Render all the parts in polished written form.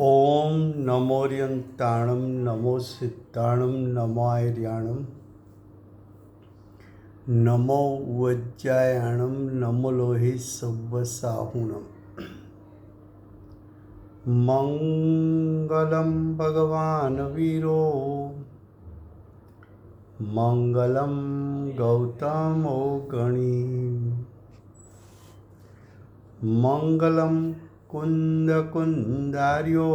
ओम नमोर्यंताणम नमो सिद्धाणम नमो आर्याणम नमो वज्जायाणम नमो लोहि सव्वसाहुणम। मंगलम भगवान वीरो मंगलम गौतमो गणी मंगलम कुंद कुंदार्यो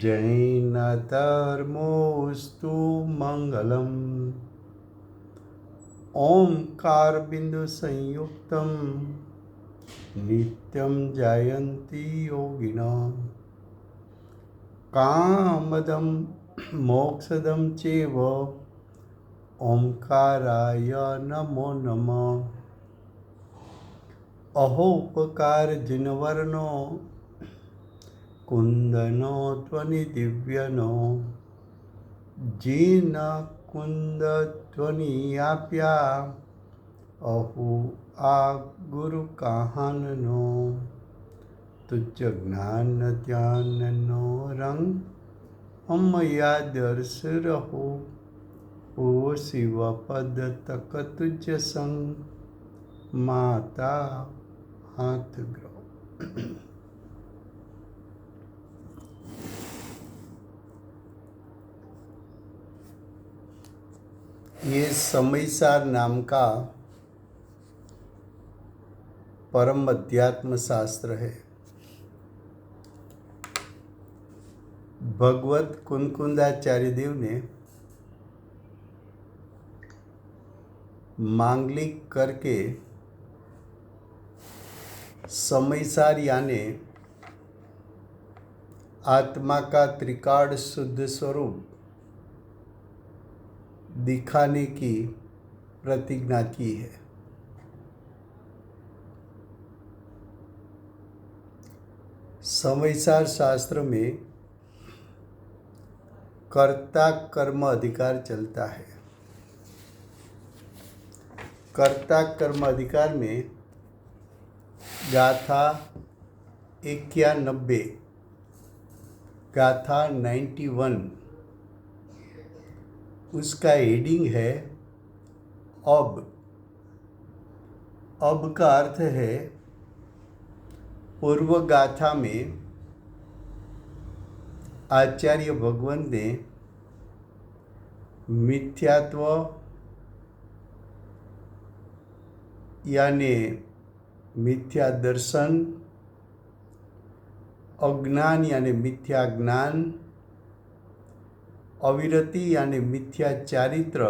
जैन धर्मोस्तु मंगलम। ओंकार बिंदु संयुक्तम नित्यं जयन्ति योगिनः कामदं मोक्षदं चैव ओंकाराय नमो नमः। अहोपकार जिनवर्णो कुंदनो ध्वनि दिव्यनो जिन कुंद ध्वनि आप्या अहो आ गुरु कहाननो तुझ ज्ञान ध्याननो रंग अमया दर्श रहो ओ शिव पद तक तुझ संग माता हाथ ग्रह। ये समयसार नाम का परम अध्यात्म शास्त्र है। भगवत कुंकुंदाचार्य देव ने मांगलिक करके समयसार यानी आत्मा का त्रिकाल शुद्ध स्वरूप दिखाने की प्रतिज्ञा की है। समयसार शास्त्र में कर्ता कर्म अधिकार चलता है। कर्ता कर्म अधिकार में गाथा 91 गाथा 91 उसका हेडिंग है अब। अब का अर्थ है पूर्व गाथा में आचार्य भगवान ने मिथ्यात्व यानी मिथ्या दर्शन, अज्ञान यानी मिथ्या ज्ञान, अविरति यानी मिथ्या चारित्र,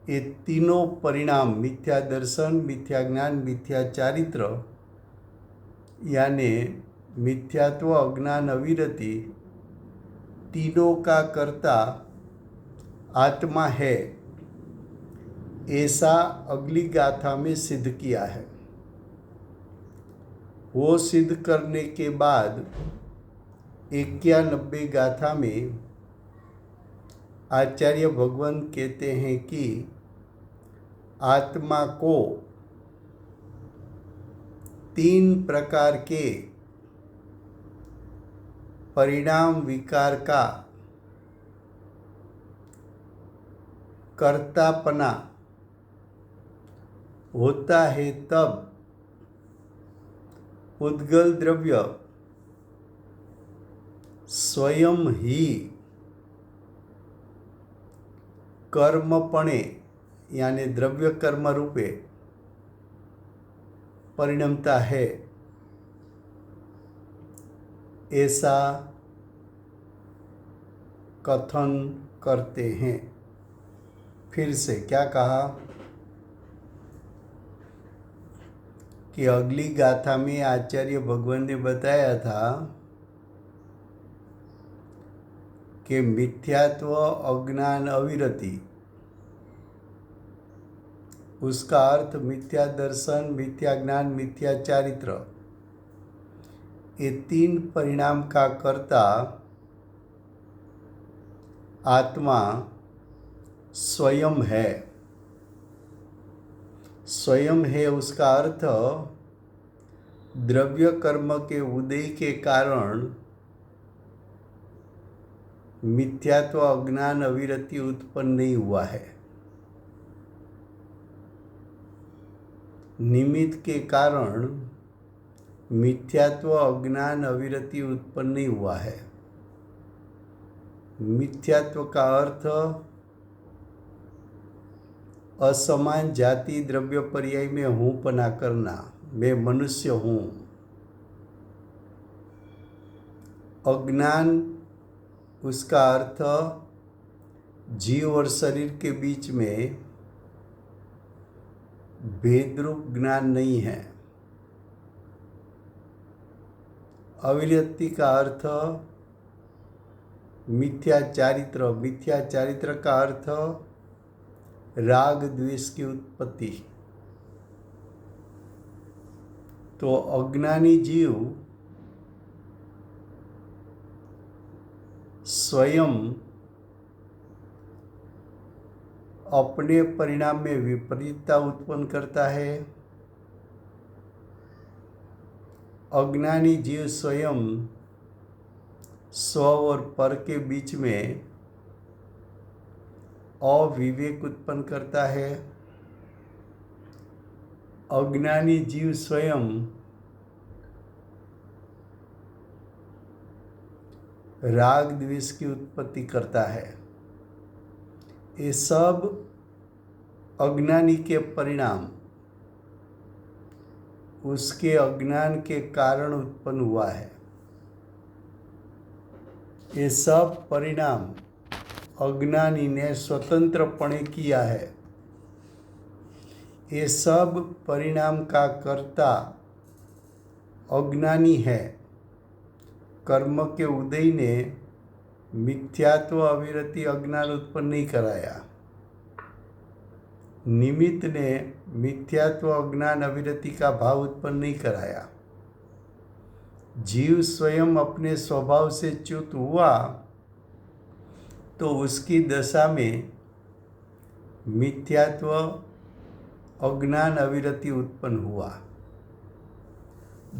ये तीनों परिणाम मिथ्या दर्शन, मिथ्या ज्ञान, मिथ्या चारित्र यानी मिथ्यात्व, अज्ञान, अविरति, तीनों का कर्ता आत्मा है, ऐसा अगली गाथा में सिद्ध किया है। वो सिद्ध करने के बाद 91 गाथा में आचार्य भगवान कहते हैं कि आत्मा को 3 प्रकार के परिणाम विकार का कर्तापना होता है तब उद्गल द्रव्य स्वयं ही कर्मपणे यानी द्रव्य कर्म रूपे परिणमता है, ऐसा कथन करते हैं। फिर से क्या कहा कि अगली गाथा में आचार्य भगवान ने बताया था कि मिथ्यात्व अज्ञान अविरति, उसका अर्थ मिथ्या दर्शन, मिथ्या ज्ञान, मिथ्या चारित्र, ये तीन परिणाम का कर्ता आत्मा स्वयं है। स्वयं है उसका अर्थ द्रव्य कर्म के उदय के कारण मिथ्यात्व अज्ञान अविरति उत्पन्न नहीं हुआ है। निमित्त के कारण मिथ्यात्व अज्ञान अविरति उत्पन्न नहीं हुआ है। मिथ्यात्व का अर्थ असमान जाति द्रव्य पर्याय में हूँ पना करना, मैं मनुष्य हूँ। अज्ञान उसका अर्थ जीव और शरीर के बीच में भेदरूप ज्ञान नहीं है। अविरति का अर्थ मिथ्या चारित्र, मिथ्या चारित्र का अर्थ राग द्वेष की उत्पत्ति। तो अज्ञानी जीव स्वयं अपने परिणाम में विपरीतता उत्पन्न करता है। अज्ञानी जीव स्वयं स्व और पर के बीच में अविवेक उत्पन्न करता है। अज्ञानी जीव स्वयं राग द्वेष की उत्पत्ति करता है। ये सब अज्ञानी के परिणाम उसके अज्ञान के कारण उत्पन्न हुआ है। ये सब परिणाम अज्ञानी ने स्वतंत्रपणे किया है। ये सब परिणाम का कर्ता अज्ञानी है। कर्म के उदय ने मिथ्यात्व अविरति अज्ञान उत्पन्न नहीं कराया। निमित्त ने मिथ्यात्व अज्ञान अविरति का भाव उत्पन्न नहीं कराया। जीव स्वयं अपने स्वभाव से च्युत हुआ तो उसकी दशा में मिथ्यात्व अज्ञान अविरति उत्पन्न हुआ।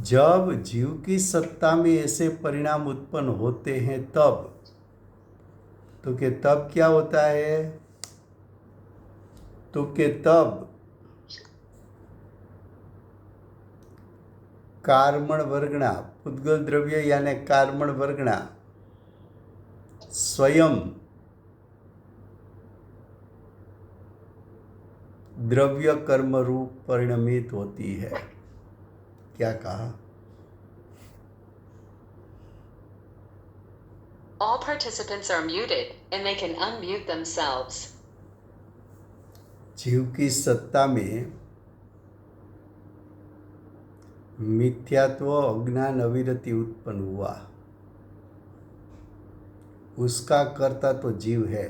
जब जीव की सत्ता में ऐसे परिणाम उत्पन्न होते हैं तब क्या होता है? तब कार्मण वर्गणा, पुद्गल द्रव्य यानी कार्मण वर्गणा स्वयं द्रव्य कर्म रूप परिणमित होती है। क्या कहा? All participants are muted and they can unmute themselves. जीव की सत्ता में मिथ्यात्व अज्ञान अविरति उत्पन्न हुआ। उसका कर्ता तो जीव है,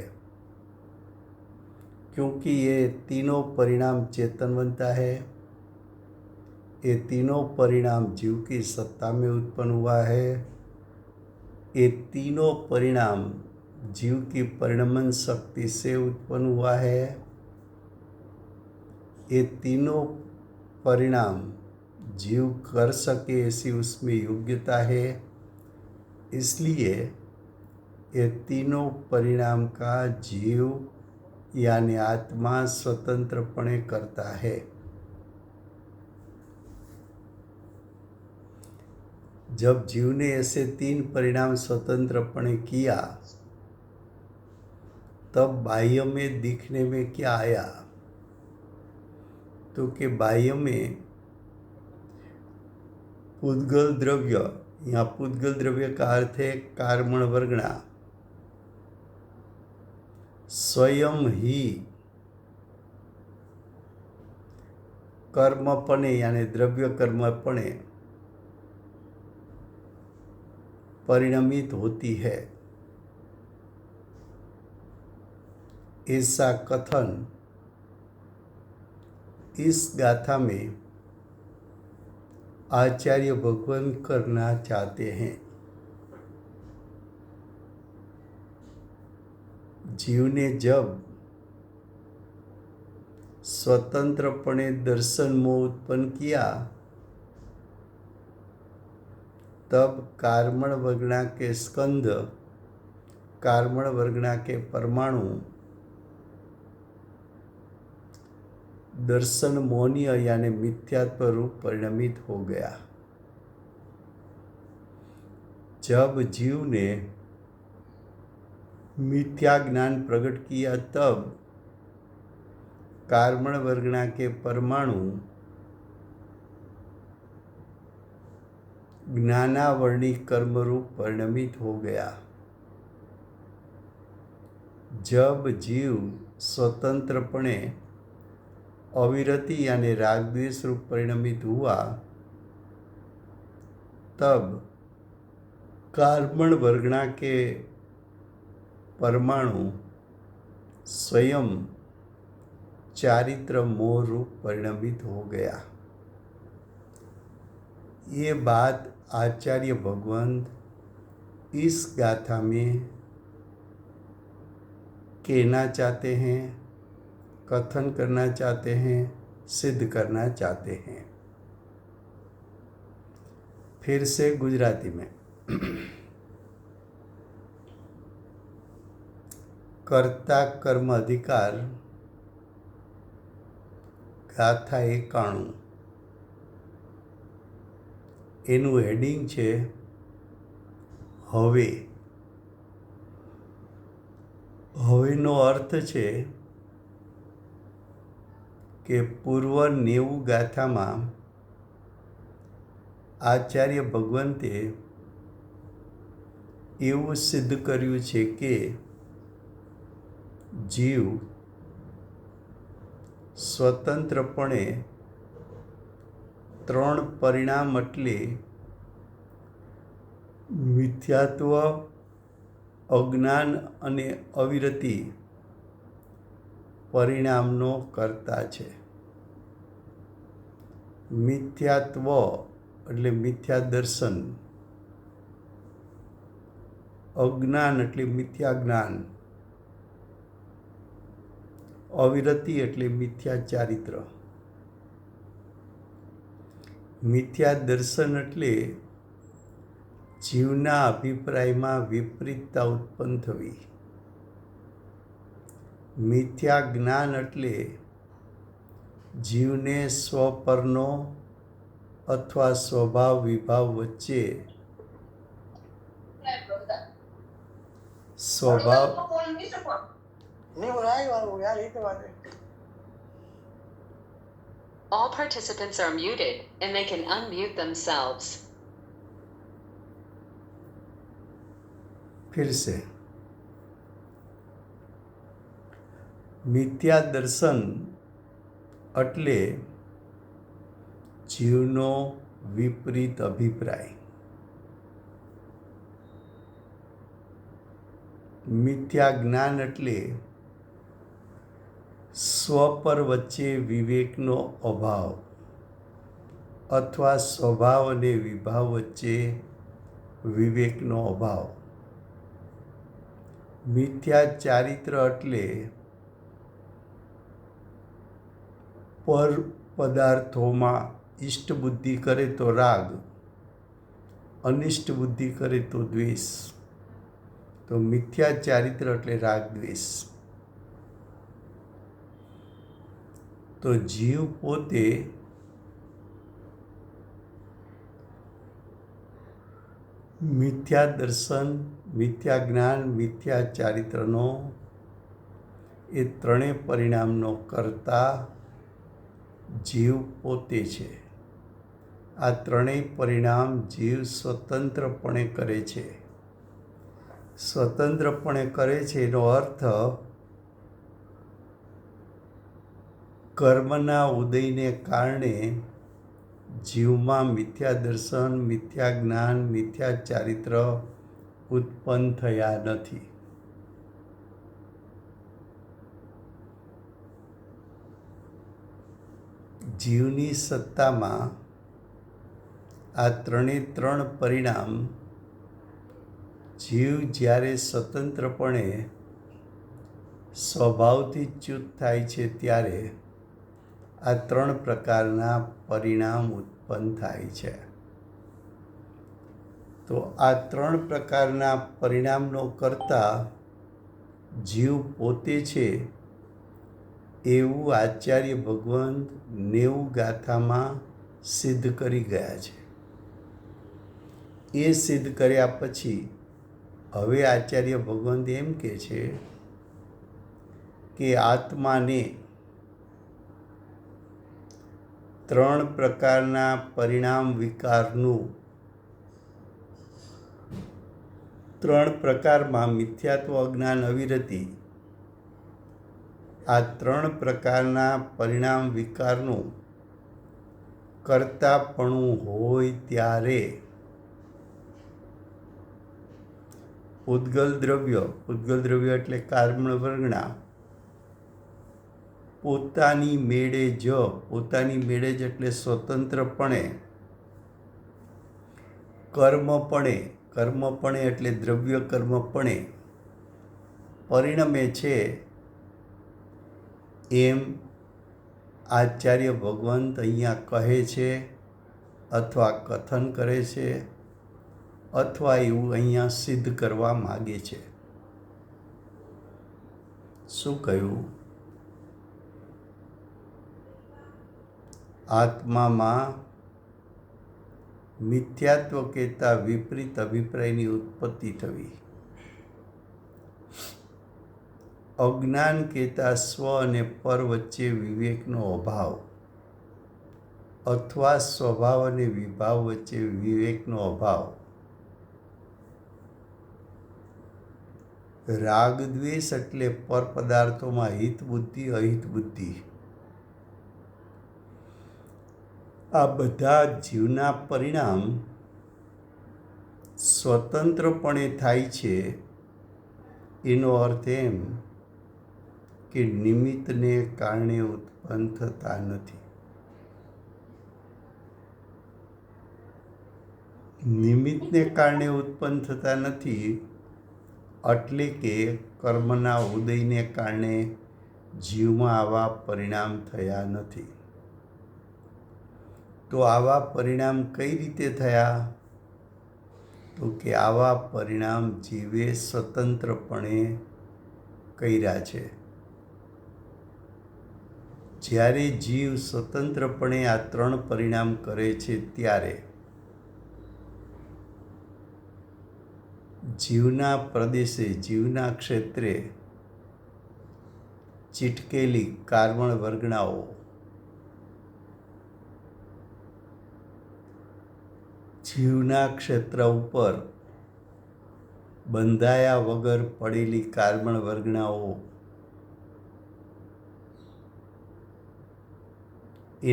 क्योंकि ये तीनों परिणाम चेतनवंता है। ये तीनों परिणाम जीव की सत्ता में उत्पन्न हुआ है। ये तीनों परिणाम जीव की परिणमन शक्ति से उत्पन्न हुआ है। ये तीनों परिणाम जीव कर सके ऐसी उसमें योग्यता है। इसलिए ये तीनों परिणाम का जीव यानी आत्मा स्वतंत्रपणे करता है। जब जीव ने ऐसे तीन परिणाम स्वतंत्रपणे किया तब बाह्य में दिखने में क्या आया? तो कि बाह्य में पुद्गल द्रव्य, यहाँ पुद्गल द्रव्य का अर्थ है कार्मण वर्गणा, स्वयं ही कर्मपणे यानी द्रव्य कर्मपणे परिणमित होती है। ऐसा कथन इस गाथा में आचार्य भगवान करना चाहते हैं। जीव ने जब स्वतंत्रपणे दर्शन मोह उत्पन्न किया, तब कार्मण वर्गणा के स्कंद, कार्मण वर्गणा के परमाणु दर्शन मोहनीय यानी मिथ्यात्व रूप परिणमित हो गया। जब जीव ने मिथ्या ज्ञान प्रकट किया, तब कार्मण वर्गणा के परमाणु ज्ञानावर्णी कर्म रूप परिणमित हो गया। जब जीव स्वतंत्रपणे अविरति यानी राग द्वेष रूप परिणमित हुआ, तब कार्मण वर्गणा के परमाणु स्वयं चारित्र मोह रूप परिणमित हो गया। ये बात आचार्य भगवंत इस गाथा में कहना चाहते हैं, कथन करना चाहते हैं, सिद्ध करना चाहते हैं। फिर से गुजराती में। कर्ता कर्म अधिकार गाथा 91 એનું હેડિંગ છે હવે। હવેનો અર્થ છે કે પૂર્વ 90 ગાથામાં આચાર્ય ભગવંતે એવું સિદ્ધ કર્યું છે કે જીવ સ્વતંત્રપણે 3 પરિણામ એટલે મિથ્યાત્વ, અજ્ઞાન અને અવિરતિ પરિણામનો કર્તા છે। મિથ્યાત્વ એટલે મિથ્યા દર્શન, અજ્ઞાન એટલે મિથ્યા જ્ઞાન, અવિરતિ એટલે મિથ્યા ચારિત્ર। મિથ્યા દર્શન એટલે જીવના અભિપ્રાયમાં વિપરીતતા ઉત્પન્ન થવી। મિથ્યા જ્ઞાન એટલે જીવને સ્વ પરનો અથવા સ્વભાવ વિભાવ વચ્ચે સ્વભાવ All participants are muted, and they can unmute themselves. फिर से मिथ्या दर्शन એટલે જીવનો વિપરીત અભિપ્રાય। મિથ્યા જ્ઞાન એટલે સ્વપર વચ્ચે વિવેકનો અભાવ અથવા સ્વભાવ અને વિભાવ વચ્ચે વિવેકનો અભાવ। મિથ્યા ચારિત્ર એટલે પર પદાર્થોમાં ઇષ્ટ બુદ્ધિ કરે તો રાગ, અનિષ્ટ બુદ્ધિ કરે તો દ્વેષ। તો મિથ્યા ચારિત્ર એટલે રાગ દ્વેષ। તો જીવ પોતે મિથ્યા દર્શન, મિથ્યા જ્ઞાન, મિથ્યા ચારિત્રનો એ ત્રણેય પરિણામનો કર્તા જીવ પોતે છે। આ ત્રણેય પરિણામ જીવ સ્વતંત્રપણે કરે છે। સ્વતંત્રપણે કરે છે એનો અર્થ કર્મના ઉદયને કારણે જીવમાં મિથ્યા દર્શન, મિથ્યા જ્ઞાન, મિથ્યા ચારિત્ર ઉત્પન્ન થયા નથી। જીવની સત્તામાં આ ત્રણ પરિણામ જીવ જ્યારે સ્વતંત્રપણે સ્વભાવથી ચ્યુત થાય છે ત્યારે આ 3 પ્રકારના પરિણામ ઉત્પન્ન થાય છે. તો આ 3 પ્રકારના પરિણામનો કર્તા જીવ પોતે છે એવું આચાર્ય ભગવંત 90 ગાથામાં સિદ્ધ કરી ગયા છે. એ સિદ્ધ કર્યા પછી હવે આચાર્ય ભગવંત એમ કહે છે કે આત્માને 3 પ્રકારના પરિણામ વિકારનું 3 પ્રકારમાં મિથ્યાત્વ, અજ્ઞાન, અવિરતિ આ 3 પ્રકારના પરિણામ વિકારનું કર્તાપણું હોય ત્યારે પૂતગલ દ્રવ્ય એટલે કાર્બન વર્ગના પોતાની મેળે જ એટલે સ્વતંત્રપણે કર્મપણે એટલે દ્રવ્ય કર્મપણે પરિણમે છે એમ આચાર્ય ભગવંત અહીંયા કહે છે અથવા કથન કરે છે અથવા એવું અહીંયા સિદ્ધ કરવા માગે છે. શું કહ્યું? આત્મામાં મિથ્યાત્વ કહેતા વિપરીત અભિપ્રાયની ઉત્પત્તિ થવી, અજ્ઞાન કહેતા સ્વ અને પર વચ્ચે વિવેકનો અભાવ અથવા સ્વભાવ અને વિભાવ વચ્ચે વિવેકનો અભાવ, રાગ દ્વેષ એટલે પર પદાર્થોમાં હિત બુદ્ધિ અહિત બુદ્ધિ, આ બધા જીવના પરિણામ સ્વતંત્રપણે થાય છે. એનો અર્થ એમ કે નિમિત્તને કારણે ઉત્પન્ન થતા નથી. નિમિત્તને કારણે ઉત્પન્ન થતા નથી એટલે કે કર્મના ઉદયને કારણે જીવમાં આવા પરિણામ થયા નથી. તો આવા પરિણામ કઈ રીતે થયા? તો કે આવા પરિણામ જીવે સ્વતંત્રપણે કર્યા છે. જ્યારે જીવ સ્વતંત્રપણે આ 3 પરિણામ કરે છે ત્યારે જીવના પ્રદેશે, જીવના ક્ષેત્રે ચીટકેલી કાર્બન વર્ગણાઓ જીવના ક્ષેત્ર ઉપર બંધાયા વગર પડેલી કાર્બન વર્ગણાઓ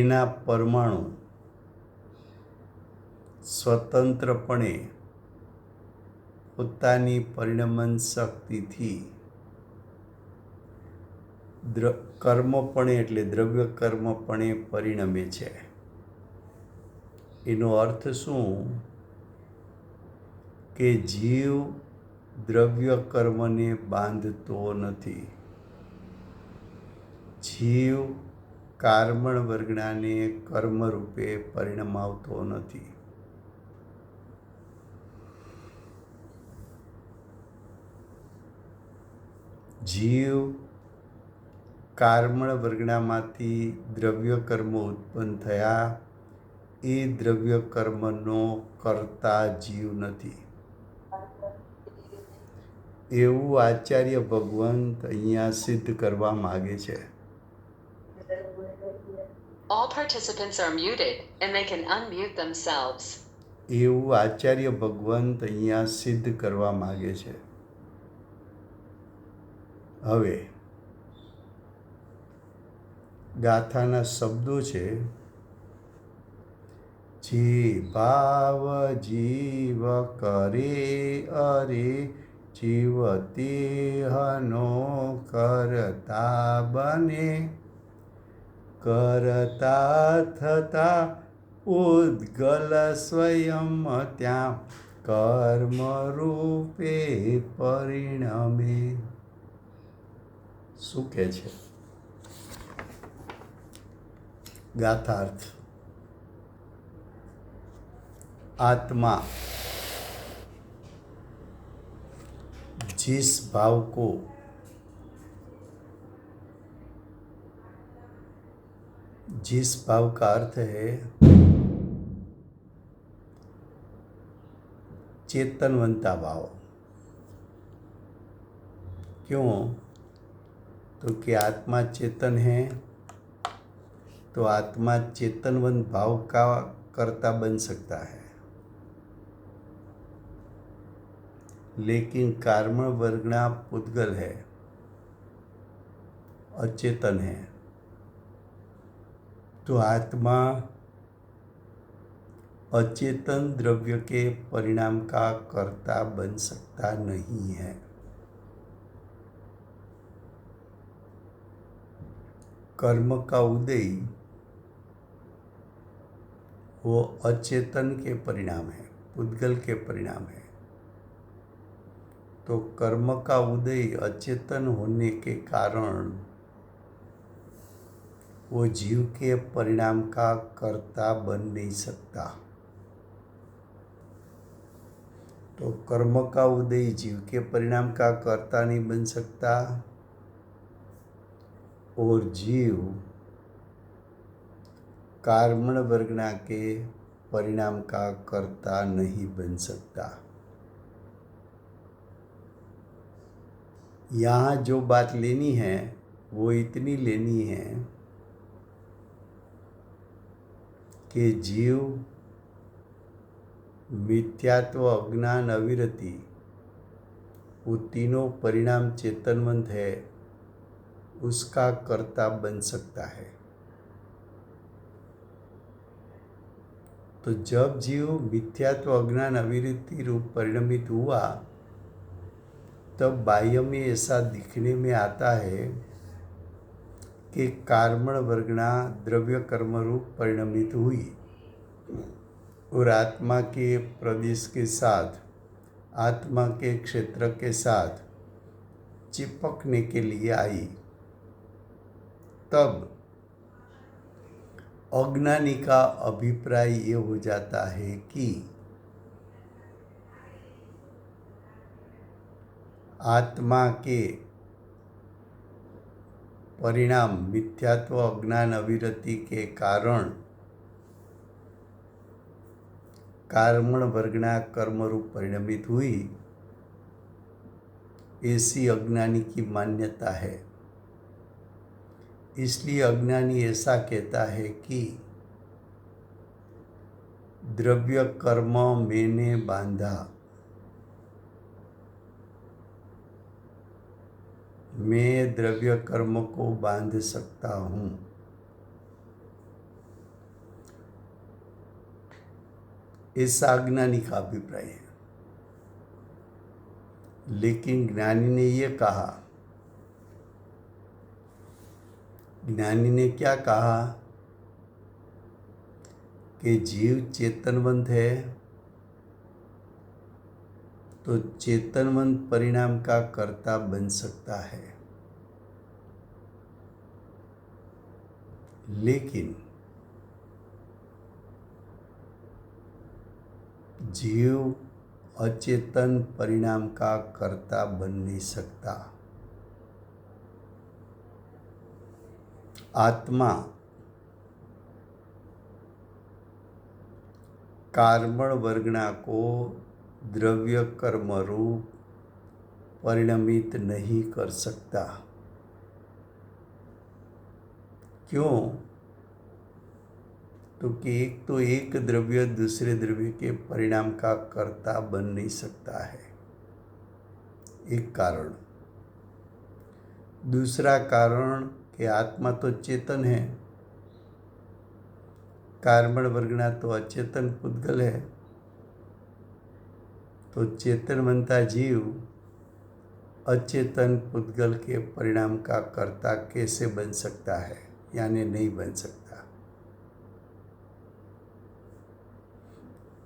એના પરમાણુ સ્વતંત્રપણે પોતાની પરિણમન શક્તિથી કર્મપણે એટલે દ્રવ્ય કર્મપણે પરિણમે છે. એનો અર્થ શું? કે જીવ દ્રવ્ય કર્મને બાંધતો નથી. જીવ કાર્બન વર્ગણાને કર્મરૂપે પરિણમાવતો નથી. જીવ કાર્બન વર્ગણામાંથી દ્રવ્ય કર્મ ઉત્પન્ન થયા, એ દ્રવ્ય કર્મનો કર્તા જીવ નથી એવું આચાર્ય ભગવંત અહીંયા સિદ્ધ કરવા માગે છે. All participants are muted and they can unmute themselves. એવું આચાર્ય ભગવંત અહીંયા સિદ્ધ કરવા માગે છે. હવે ગાથાના શબ્દો છે. જે ભાવ જીવ કરે અરે જીવ તેહનો કરતા બને, કરતા થતા ઉદ્ગલ સ્વયં ત્યાં કર્મ રૂપે પરિણમે. શું કહે છે? ગાથાર્થ. आत्मा जिस भाव को जिस भाव का अर्थ है चेतनवंता भाव. क्यों? तो कि आत्मा चेतन है तो आत्मा चेतनवंत भाव का कर्ता बन सकता है. लेकिन कारण वर्गना पुद्गल है, अचेतन है, तो आत्मा अचेतन द्रव्य के परिणाम का कर्ता बन सकता नहीं है. कर्म का उदय वो अचेतन के परिणाम है, पुद्गल के परिणाम है. तो कर्म का उदय अचेतन होने के कारण वो जीव के परिणाम का कर्ता बन नहीं सकता. तो कर्म का उदय जीव के परिणाम का कर्ता नहीं बन सकता और जीव कार्मण वर्गना के परिणाम का कर्ता नहीं बन सकता. यहाँ जो बात लेनी है वो इतनी लेनी है कि जीव मिथ्यात्व, अज्ञान, अविरति वो तीनों परिणाम चेतनवंत है, उसका कर्ता बन सकता है. तो जब जीव मिथ्यात्व, अज्ञान, अविरति रूप परिणमित हुआ तब बाह्य में ऐसा दिखने में आता है कि कार्मण वर्गना द्रव्य कर्म रूप परिणमित हुई और आत्मा के प्रदेश के साथ, आत्मा के क्षेत्र के साथ चिपकने के लिए आई. तब अज्ञानी का अभिप्राय ये हो जाता है कि आत्मा के परिणाम मिथ्यात्व, अज्ञान, अविरति के कारण कार्मण वर्गना कर्म रूप परिणमित हुई, ऐसी अज्ञानी की मान्यता है. इसलिए अज्ञानी ऐसा कहता है कि द्रव्य कर्म मैंने बांधा, मैं द्रव्य कर्म को बांध सकता हूँ. ऐसा अज्ञानी का अभिप्राय है. लेकिन ज्ञानी ने ये कहा, ज्ञानी ने क्या कहा कि जीव चेतनवंत है तो चेतनवंत परिणाम का कर्ता बन सकता है. लेकिन जीव अचेतन परिणाम का कर्ता बन नहीं सकता. आत्मा कार्मण वर्गना को द्रव्य कर्म रूप परिणमित नहीं कर सकता. क्यों? तो कि एक द्रव्य दूसरे द्रव्य के परिणाम का कर्ता बन नहीं सकता है, एक कारण. दूसरा कारण कि आत्मा तो चेतन है, कार्मण वर्गना तो अचेतन पुद्गल है. तो चेतनवंता जीव अचेतन पुद्गल के परिणाम का कर्ता कैसे बन सकता है, यानी नहीं बन सकता।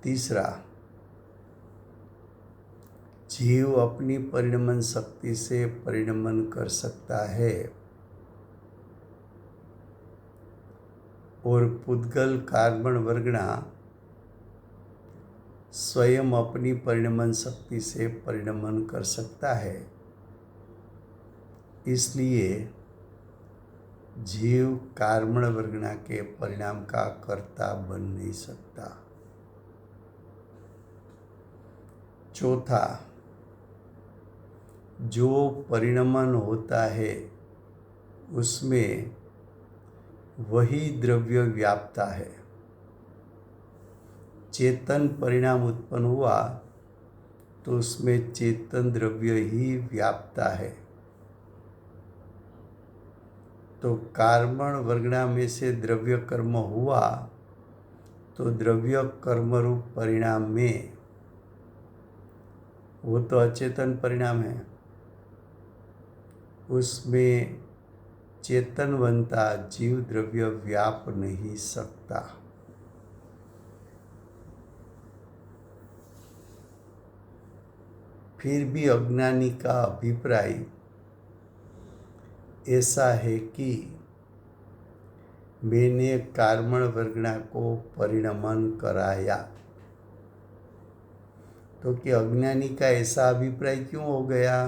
तीसरा, जीव अपनी परिणमन शक्ति से परिणमन कर सकता है और पुद्गल कार्बन वर्गणा स्वयं अपनी परिणमन शक्ति से परिणमन कर सकता है। इसलिए जीव कार्बन वर्गणा के परिणाम का कर्ता बन नहीं सकता। चौथा, जो परिणमन होता है उसमें वही द्रव्य व्यापता है। चेतन परिणाम उत्पन्न हुआ तो उसमें चेतन द्रव्य ही व्यापता है। तो कार्बन वर्गणा में से द्रव्य कर्म हुआ तो द्रव्य कर्म रूप परिणाम में, वो तो अचेतन परिणाम है, उसमें चेतनवंता जीव द्रव्य व्याप नहीं सकता। फिर भी अज्ञानी का अभिप्राय ऐसा है कि मैंने कार्बन वर्गणा को परिणमन कराया। तो कि अज्ञानी का ऐसा अभिप्राय क्यों हो गया?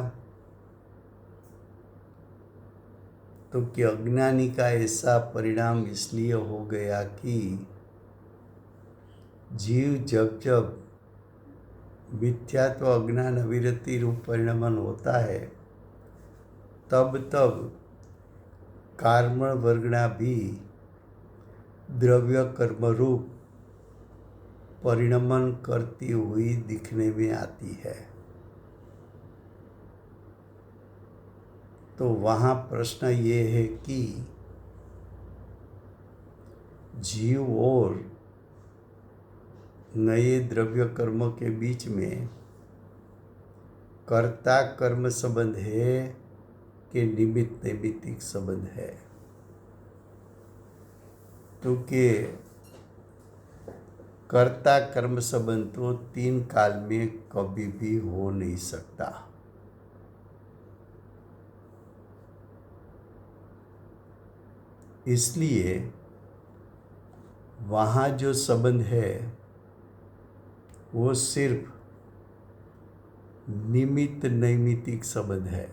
तो कि अज्ञानी का ऐसा परिणाम इसलिए हो गया कि जीव जब जब मिथ्यात्व अज्ञान अविरति रूप परिणमन होता है तब तब कार्बन वर्गणा भी द्रव्य कर्म रूप परिणमन करती हुई दिखने में आती है। तो वहाँ प्रश्न ये है कि जीव और नए द्रव्य कर्म के बीच में कर्ता कर्म संबंध है कि निमित्त नैमित्तिक संबंध है? तो कि कर्ता कर्म संबंध तो 3 काल में कभी भी हो नहीं सकता। इसलिए वहाँ जो संबंध है वो सिर्फ निमित्त नैमित्तिक संबंध है,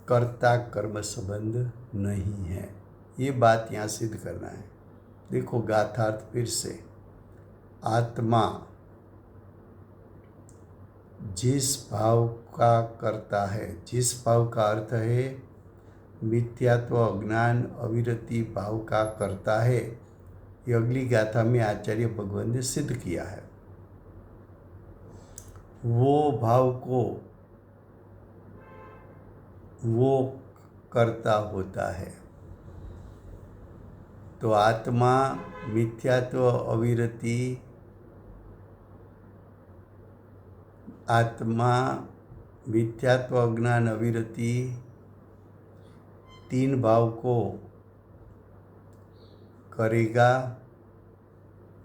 कर्ता कर्म संबंध नहीं है। ये बात यहाँ सिद्ध करना है। देखो गाथार्थ फिर से, आत्मा जिस भाव का करता है, जिस भाव का अर्थ है मिथ्यात्व अज्ञान अविरति भाव का करता है, ये अगली गाथा में आचार्य भगवान ने सिद्ध किया है। वो भाव को वो करता होता है। तो आत्मा मिथ्यात्व अविरति, आत्मा मिथ्यात्व अज्ञान अविरति 3 भाव को करेगा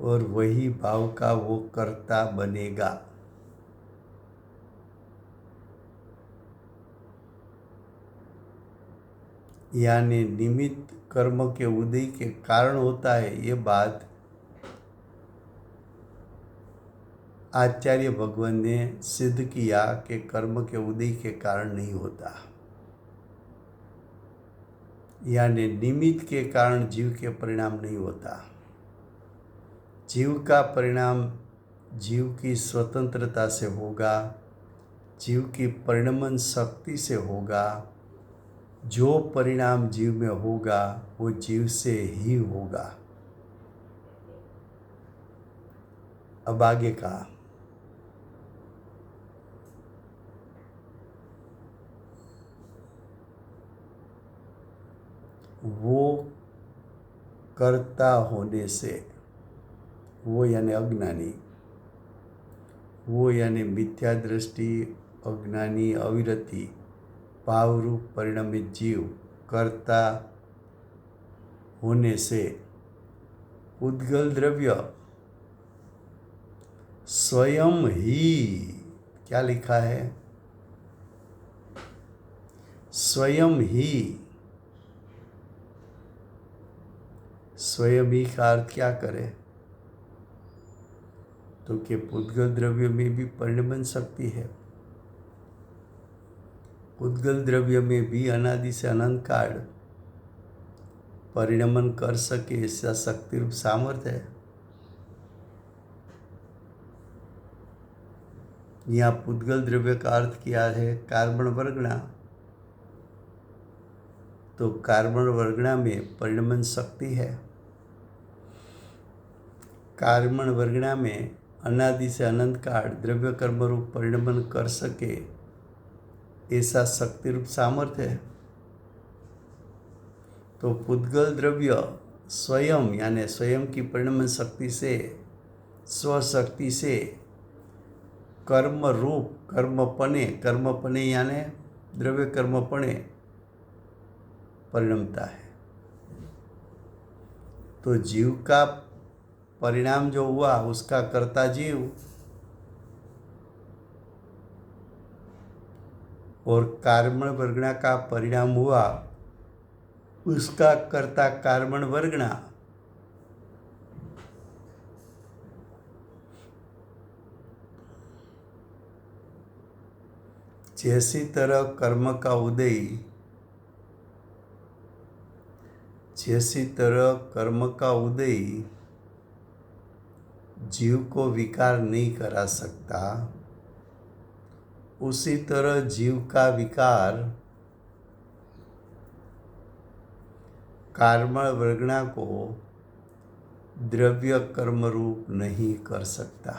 और वही भाव का वो कर्ता बनेगा। यानी निमित्त कर्म के उदय के कारण होता है, ये बात आचार्य भगवान ने सिद्ध किया कि कर्म के उदय के कारण नहीं होता। यानी निमित्त के कारण जीव के परिणाम नहीं होता। जीव का परिणाम जीव की स्वतंत्रता से होगा, जीव की परिणमन शक्ति से होगा। जो परिणाम जीव में होगा वो जीव से ही होगा। अब आगे का वो कर्ता होने से, वो यानी अज्ञानी, वो यानी मिथ्या दृष्टि अज्ञानी अविरति भाव रूप परिणमित जीव करता होने से उद्गल द्रव्य स्वयं ही, क्या लिखा है, स्वयं ही, स्वयं ही का अर्थ क्या करे, तो कि उद्गल द्रव्य में भी परिणमन शक्ति है। उद्गल द्रव्य में भी अनादि से अनंत काल परिणमन कर सके ऐसा शक्ति रूप सामर्थ्य है। यहाँ पुद्गल द्रव्य का अर्थ किया है कार्बन वर्गणा, तो कार्बन वर्गणा में परिणमन शक्ति है। कार्बन वर्गणा में अनादि से अनंत काल द्रव्य कर्म रूप परिणमन कर सके ऐसा शक्ति रूप सामर्थ्य है। तो पुद्गल द्रव्य स्वयं यानी स्वयं की परिणमन शक्ति से, स्वशक्ति से कर्म रूप कर्मपने यानी द्रव्य कर्मपने परिणमता है। तो जीव का परिणाम जो हुआ उसका कर्ता जीव, और कार्बन वर्गणा का परिणाम हुआ उसका कर्ता कार्बन वर्गणा। जैसी तरह कर्म का उदय, जैसी तरह कर्म का उदय जीव को विकार नहीं करा सकता, उसी तरह जीव का विकार कार्बन वर्गणा को द्रव्य कर्म रूप नहीं कर सकता।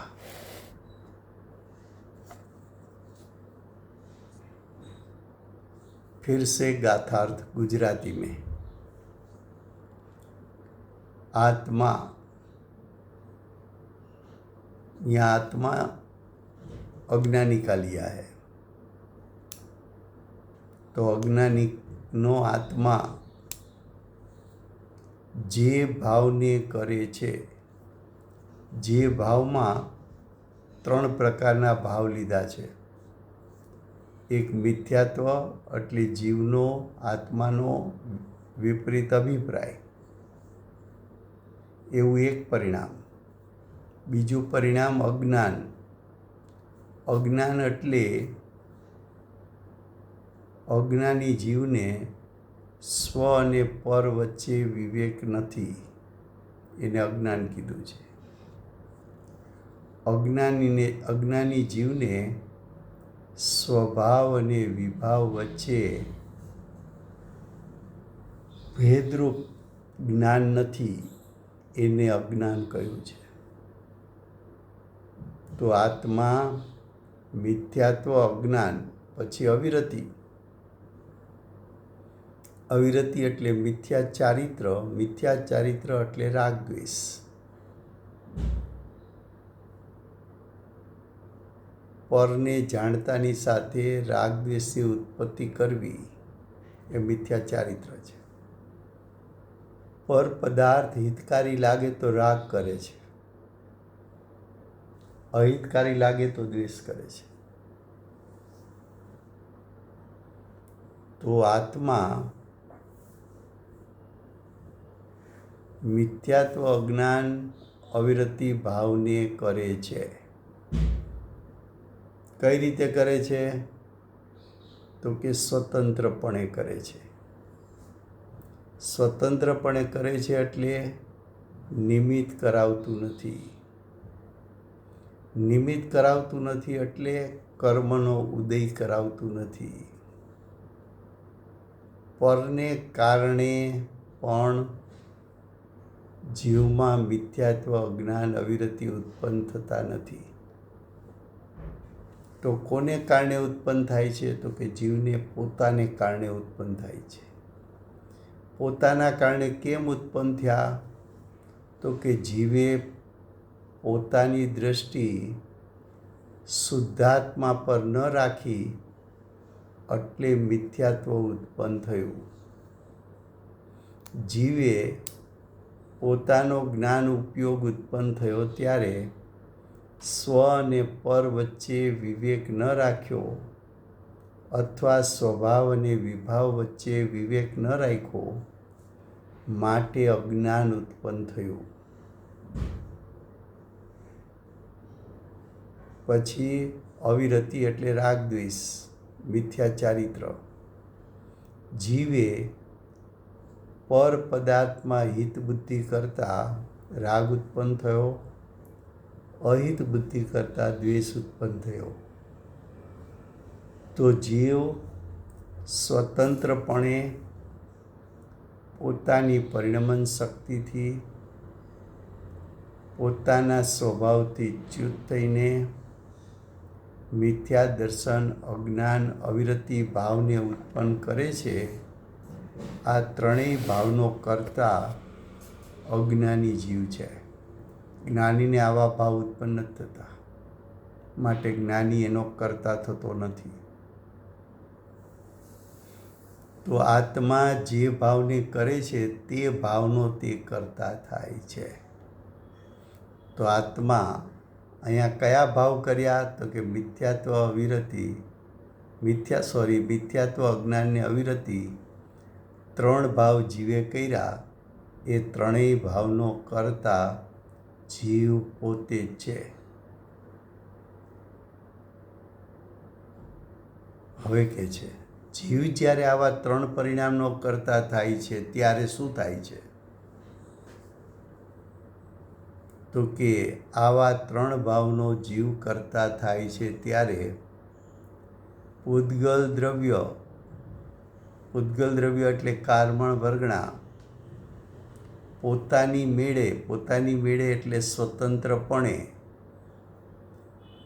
फिर से गाथार्थ गुजराती में। आत्मा, यहाँ आत्मा अज्ञानी का लिया है, तो अज्ञानी नो आत्मा जे भावने करे छे, जे भावમાં ત્રણ પ્રકારના ભાવ લીધા છે। એક મિથ્યાત્વ એટલે જીવનો આત્માનો વિપરીત અભિપ્રાય, એવું એક પરિણામ। બીજું પરિણામ અજ્ઞાન, અજ્ઞાન એટલે અજ્ઞાની જીવને સ્વ અને પર વચ્ચે વિવેક નથી, એને અજ્ઞાન કીધું છે। અજ્ઞાની જીવને સ્વભાવ અને વિભાવ વચ્ચે ભેદરૂપ જ્ઞાન નથી, એને અજ્ઞાન કહ્યું છે। તો આત્મા, મિથ્યાત્વ, અજ્ઞાન, પછી અવિરતિ। અવિરતિ એટલે મિથ્યા ચારિત્ર એટલે રાગ દ્વેષ। પરને જાણતાની સાથે રાગ દ્વેષની ઉત્પત્તિ કરવી એ મિથ્યા ચારિત્ર છે। પર પદાર્થ હિતકારી લાગે તો રાગ કરે છે, અહિતકારી લાગે તો દ્વેષ કરે છે। તો આત્મા મિથ્યાત્વ, અજ્ઞાન, અવિરતિ ભાવને કરે છે। કઈ રીતે કરે છે? તો કે સ્વતંત્રપણે કરે છે। સ્વતંત્રપણે કરે છે એટલે નિમિત્ત કરાવતું નથી। નિમિત્ત કરાવતું નથી એટલે કર્મનો ઉદય કરાવતું નથી। પરને કારણે પણ જીવમાં મિથ્યાત્વ, અજ્ઞાન, અવિરતિ ઉત્પન્ન થતા નથી। તો કોને કારણે ઉત્પન્ન થાય છે? તો કે જીવને પોતાને કારણે ઉત્પન્ન થાય છે। પોતાના કારણે કેમ ઉત્પન્ન થયા? તો કે જીવે પોતાની દૃષ્ટિ શુદ્ધાત્મા પર ન રાખી એટલે મિથ્યાત્વ ઉત્પન્ન થયું। જીવે પોતાનો જ્ઞાન ઉપયોગ ઉત્પન્ન થયો ત્યારે સ્વ અને પર વચ્ચે વિવેક ન રાખ્યો અથવા સ્વભાવ અને વિભાવ વચ્ચે વિવેક ન રાખ્યો, માટે અજ્ઞાન ઉત્પન્ન થયું. પછી અવિરતિ એટલે રાગદ્વેષ, મિથ્યા ચારિત્ર. જીવે પર પદાર્થમાં હિત બુદ્ધિ કરતાં રાગ ઉત્પન્ન થયો, અહિત બુદ્ધિ કરતાં દ્વેષ ઉત્પન્ન થયો. તો જીવ સ્વતંત્રપણે પોતાની પરિણમન શક્તિથી, પોતાના સ્વભાવથી ચ્યુત થઈને મિથ્યા દર્શન, અજ્ઞાન, અવિરતિ ભાવને ઉત્પન્ન કરે છે. આ ત્રણેય ભાવનો કર્તા અજ્ઞાની જીવ છે. જ્ઞાનીને આવા ભાવ ઉત્પન્ન નથી થતા, માટે જ્ઞાની એનો કર્તા થતો નથી. તો આત્મા જે ભાવને કરે છે તે ભાવનો તે કર્તા થાય છે. તો આત્મા અહીંયા કયા ભાવ કર્યા? તો કે મિથ્યાત્વ, અવિરતિ, મિથ્યાત્વ, અજ્ઞાન ને અવિરતિ, ત્રણ ભાવ જીવે કર્યા. એ ત્રણેય ભાવનો કર્તા જીવ પોતે જ છે. હવે કે છે જીવ જ્યારે આવા ત્રણ પરિણામનો કર્તા થાય છે ત્યારે શું થાય છે? તો કે આવા ત્રણ ભાવનો જીવ કરતા થાય છે ત્યારે પૂદગલ દ્રવ્ય એટલે કારમણ વર્ગણા પોતાની મેળે એટલે સ્વતંત્રપણે,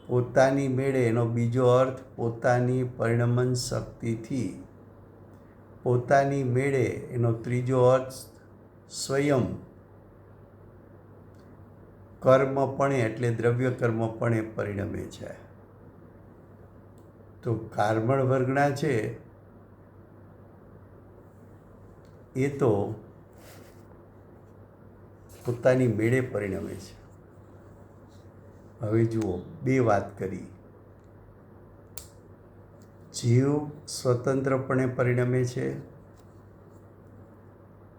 પોતાની મેળે એનો બીજો અર્થ પોતાની પરિણમન શક્તિથી, પોતાની મેળે એનો ત્રીજો અર્થ સ્વયં, કર્મપણે એટલે દ્રવ્ય કર્મપણે પરિણમે છે. તો કારમણ વર્ગના છે એ તો પોતાની મેળે પરિણમે છે. હવે જુઓ, બે વાત કરી. જીવ સ્વતંત્રપણે પરિણમે છે,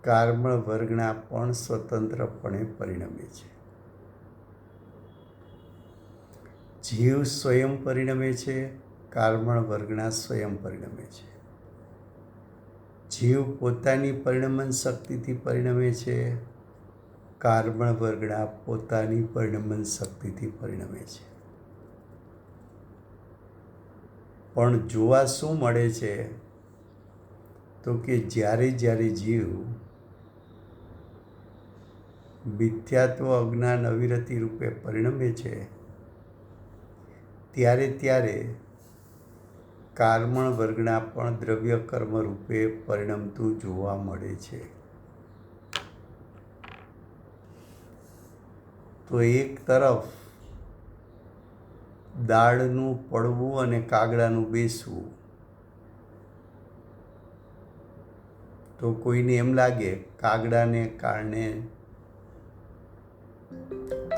કારમણ વર્ગના પણ સ્વતંત્રપણે પરિણમે છે. જીવ સ્વયં પરિણમે છે, કારમણ વર્ગના સ્વયં પરિણમે છે. જીવ પોતાની પરિણમન શક્તિથી પરિણમે છે, કારમણ વર્ગના પોતાની પરિણમન શક્તિથી પરિણમે છે. પણ જોવા શું મળે છે? તો કે જ્યારે જીવ મિથ્યાત્વ, અજ્ઞાન, અવિરતિ રૂપે પરિણમે છે ત્યારે કારમણ વર્ગના પણ દ્રવ્ય કર્મ રૂપે પરિણમતું જોવા મળે છે. તો એક તરફ દાળનું પડવું અને કાગડાનું બેસવું. તો કોઈને એમ લાગે કાગડાને કારણે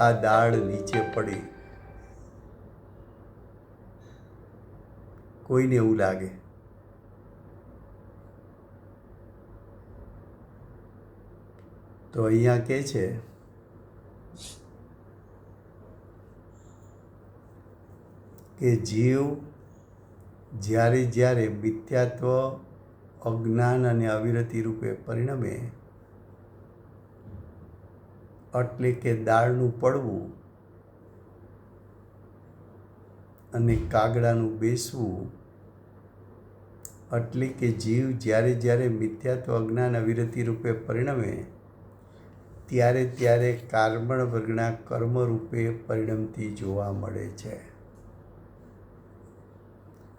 આ દાળ નીચે પડી, કોઈને એવું લાગે. તો અહીંયા કહે છે કે જીવ જ્યારે મિથ્યાત્વ, અજ્ઞાન અને અવિરતિ રૂપે પરિણમે, એટલે કે દાળનું પડવું અને કાગડાનું બેસવું, એટલે કે જીવ જ્યારે મિથ્યાત્વ, અજ્ઞાન, અવિરતિ રૂપે પરિણમે ત્યારે કારમણ વર્ગના કર્મ રૂપે પરિણમતી જોવા મળે છે.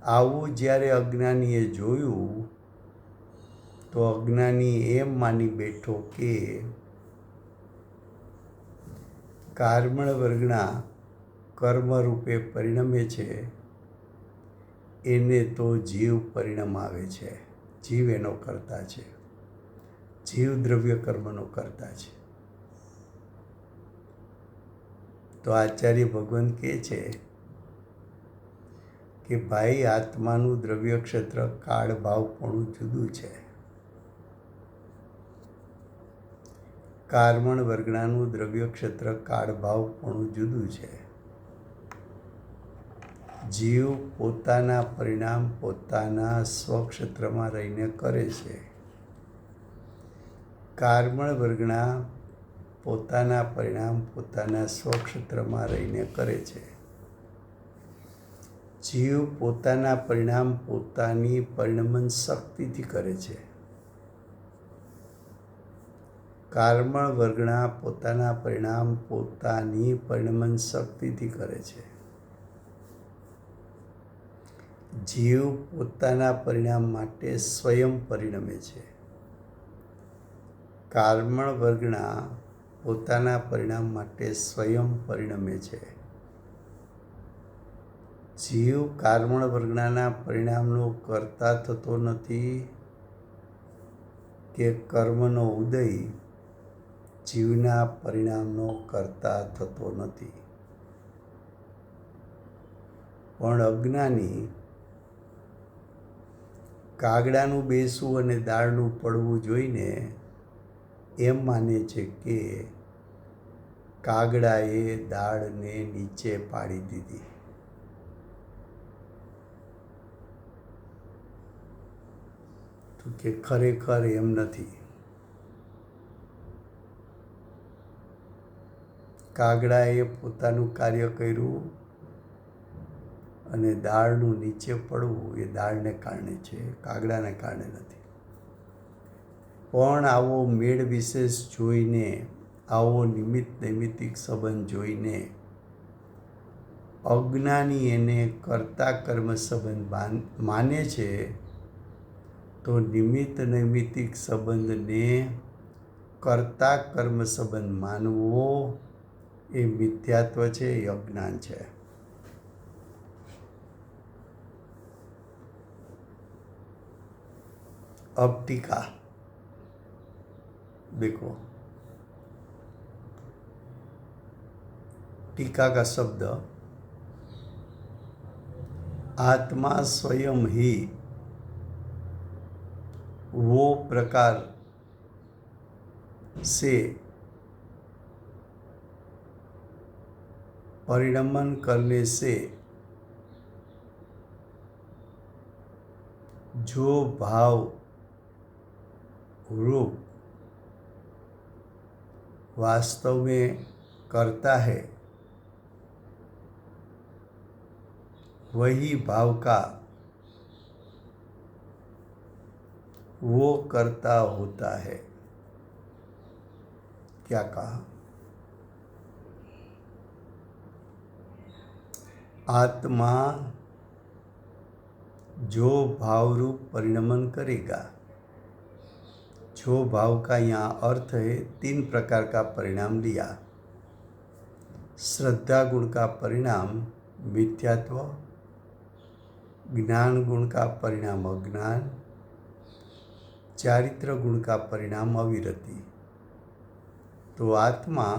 આવું જ્યારે અજ્ઞાનીએ જોયું તો અજ્ઞાની એમ માની બેઠો કે કારમણ વર્ગના કર્મ રૂપે પરિણમે છે એને તો જીવ પરિણામ આવે છે, જીવ એનો કર્તા છે. જીવ દ્રવ્ય કર્મનો કરતા છે. તો આચાર્ય ભગવાન કહે છે કે ભાઈ, આત્માનું દ્રવ્ય ક્ષેત્ર કાળ ભાવપણું જુદું છે. કર્મણ વર્ગણાનું દ્રવ્ય ક્ષેત્ર કાળ ભાવપણું જુદું છે. જીવ પોતાના પરિણામ પોતાના સ્વક્ષેત્રમાં રહીને કરે છે. કર્મણ વર્ગના પોતાના પરિણામ પોતાના સ્વક્ષેત્રમાં રહીને કરે છે. જીવ પોતાના પરિણામ પોતાની પરિણમન શક્તિથી કરે છે. કર્મણ વર્ગના પોતાના પરિણામ પોતાની પરિણમન શક્તિથી કરે છે. જીવ પોતાના પરિણામ માટે સ્વયં પરિણમે છે. કર્મણ વર્ગના પોતાના પરિણામ માટે સ્વયં પરિણમે છે. જીવ કર્મણ વર્ગના પરિણામનો કર્તા થતો નથી કે કર્મનો ઉદય જીવના પરિણામનો કર્તા થતો નથી. પણ અજ્ઞાની કાગડાનું બેસવું અને દાળનું પડવું જોઈને એમ માને છે કે કાગડાએ દાળને નીચે પાડી દીધી. તો કે ખરેખર એમ નથી. કાગડાએ પોતાનું કાર્ય કર્યું અને દાળનું નીચે પડવું એ દાળને કારણે છે, કાગડાને કારણે નથી. પણ આવો મેળ વિશેષ જોઈને, આવો નિમિત્ત નૈમિત્તિક સંબંધ જોઈને અજ્ઞાની એને કર્તા કર્મ સંબંધ માને છે. તો નિમિત્ત નૈમિત્તિક સંબંધને કર્તા કર્મ સંબંધ માનવો એ મિથ્યાત્વ છે, એ અજ્ઞાન છે. अब टीका देखो. टीका का शब्द आत्मा स्वयं ही वो प्रकार से परिणमन करने से जो भाव रूप वास्तव में करता है, वही भाव का वो करता होता है. क्या कहा? आत्मा जो भाव रूप परिणमन करेगा, जो भाव का यहाँ अर्थ है, 3 प्रकार का परिणाम लिया. श्रद्धा गुण का परिणाम मिथ्यात्व, ज्ञान गुण का परिणाम अज्ञान, चारित्र गुण का परिणाम अविरति. तो आत्मा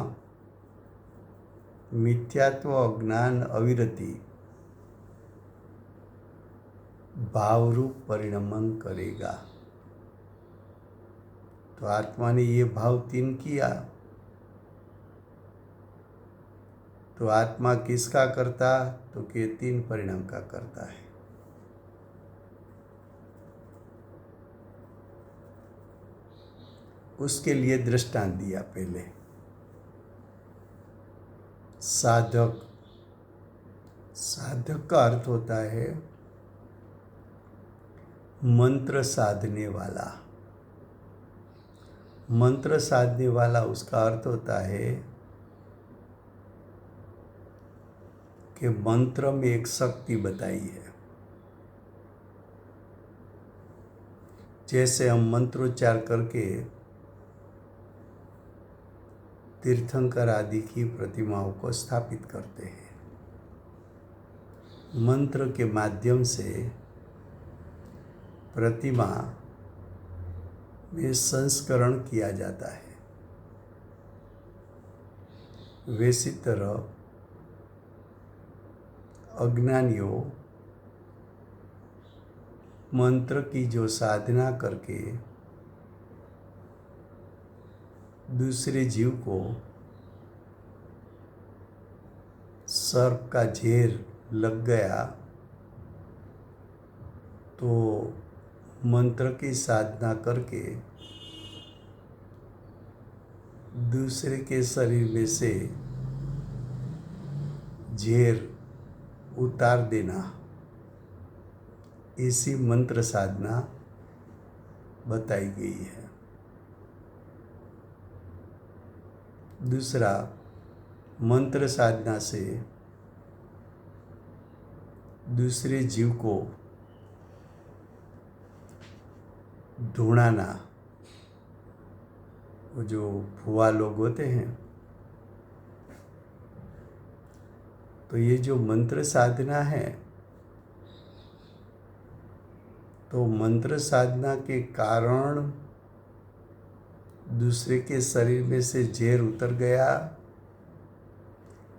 मिथ्यात्व अज्ञान अविरति भावरूप परिणमन करेगा. तो आत्मा ने ये भाव 3 किया. तो आत्मा किसका करता? तो कि 3 परिणाम का करता है. उसके लिए दृष्टांत दिया पहले. साधक, साधक का अर्थ होता है मंत्र साधने वाला. मंत्र साधने वाला उसका अर्थ होता है कि मंत्र में एक शक्ति बताई है. जैसे हम मंत्रोच्चार करके तीर्थंकर आदि की प्रतिमाओं को स्थापित करते हैं. मंत्र के माध्यम से प्रतिमा में संस्करण किया जाता है। वैसी तरह अज्ञानियों मंत्र की जो साधना करके दूसरे जीव को सर्प का झेर लग गया तो मंत्र की साधना करके दूसरे के शरीर में से झेर उतार देना, इसी मंत्र साधना बताई गई है। दूसरा, मंत्र साधना से दूसरे जीव को ढूंढाना। वो जो भुआ लोग होते हैं, तो ये जो मंत्र साधना है, तो मंत्र साधना के कारण दूसरे के शरीर में से जहर उतर गया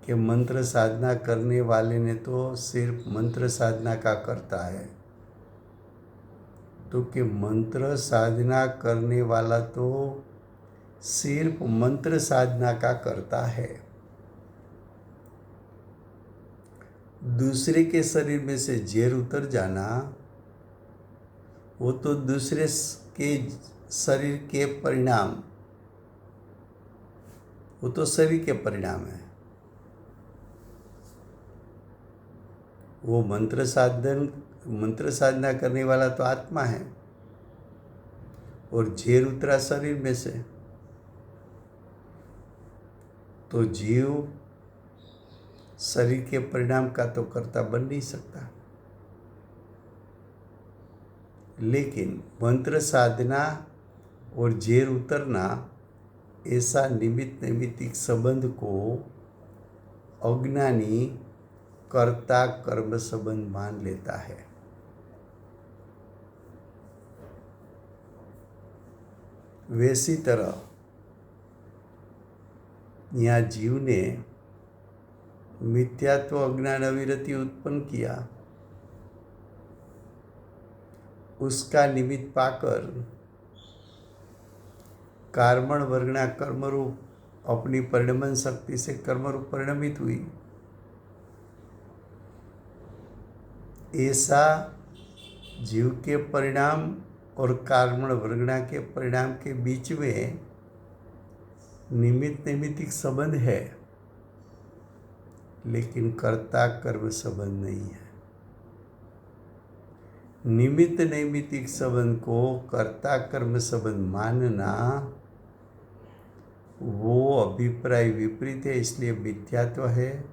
कि मंत्र साधना करने वाले ने तो सिर्फ मंत्र साधना का करता है, तो कि मंत्र साधना करने वाला तो सिर्फ मंत्र साधना का करता है, दूसरे के शरीर में से जहर उतर जाना वो तो दूसरे के शरीर के परिणाम, वो तो शरीर के परिणाम है। वो मंत्र साधना करने वाला तो आत्मा है और जहर उतरा शरीर में से, तो जीव शरीर के परिणाम का तो कर्ता बन नहीं सकता। लेकिन मंत्र साधना और जहर उतरना ऐसा निमित्त नैमित्तिक संबंध को अज्ञानी कर्ता कर्म संबंध मान लेता है। वैसी तरह यहाँ जीव ने मिथ्यात्व अज्ञान अविरति उत्पन्न किया, उसका निमित्त पाकर कार्मण वर्गणा कर्मरूप अपनी परिणमन शक्ति से कर्मरूप परिणमित हुई। ऐसा जीव के परिणाम और कार्मण वर्गणा के परिणाम के बीच में निमित्त नैमित्तिक संबंध है, लेकिन कर्ता कर्म संबंध नहीं है। निमित्त नैमित्तिक संबंध को कर्ता कर्म संबंध मानना वो अभिप्राय विपरीत है, इसलिए मिथ्यात्व है।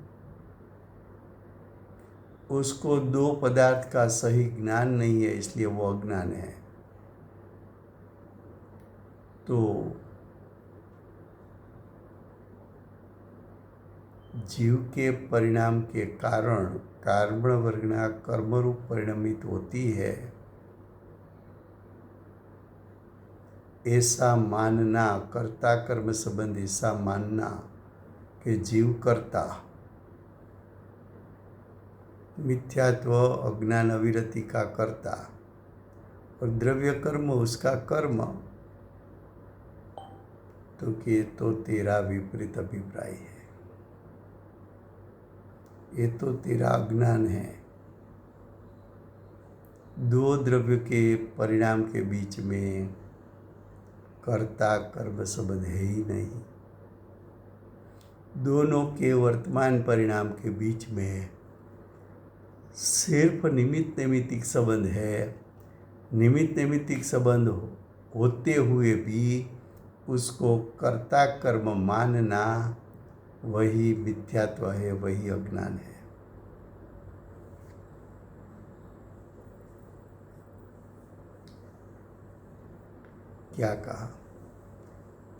उसको दो पदार्थ का सही ज्ञान नहीं है, इसलिए वो अज्ञान है। तो जीव के परिणाम के कारण कार्मण वर्गणा कर्मरूप परिणमित होती है, ऐसा मानना, कर्ता कर्म संबंध ऐसा मानना कि जीव कर्ता, मिथ्यात्व अज्ञान अविरति का कर्ता और द्रव्य कर्म उसका कर्म, तो कि तो तेरा विपरीत अभिप्राय है, ये तो तेरा अज्ञान है। दो द्रव्य के परिणाम के बीच में कर्ता कर्म संबंध है ही नहीं। दोनों के वर्तमान परिणाम के बीच में सिर्फ निमित्त नैमित्तिक संबंध है। निमित्त नैमित्तिक संबंध होते हुए भी उसको कर्ता कर्म मानना वही मिथ्यात्व है, वही अज्ञान है। क्या कहा?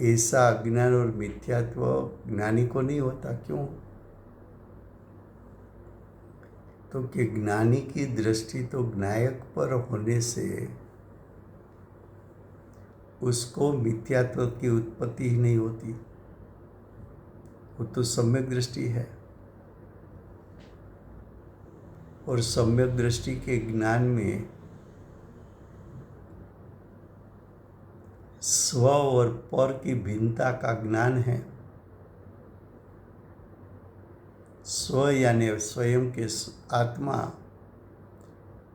ऐसा अज्ञान और मिथ्यात्व ज्ञानी को नहीं होता। क्यों? तो कि ज्ञानी की दृष्टि तो ज्ञायक पर होने से उसको मिथ्यात्व की उत्पत्ति ही नहीं होती। वो तो सम्यक दृष्टि है, और सम्यक दृष्टि के ज्ञान में स्व और पर की भिन्नता का ज्ञान है। स्व यानी स्वयं के आत्मा,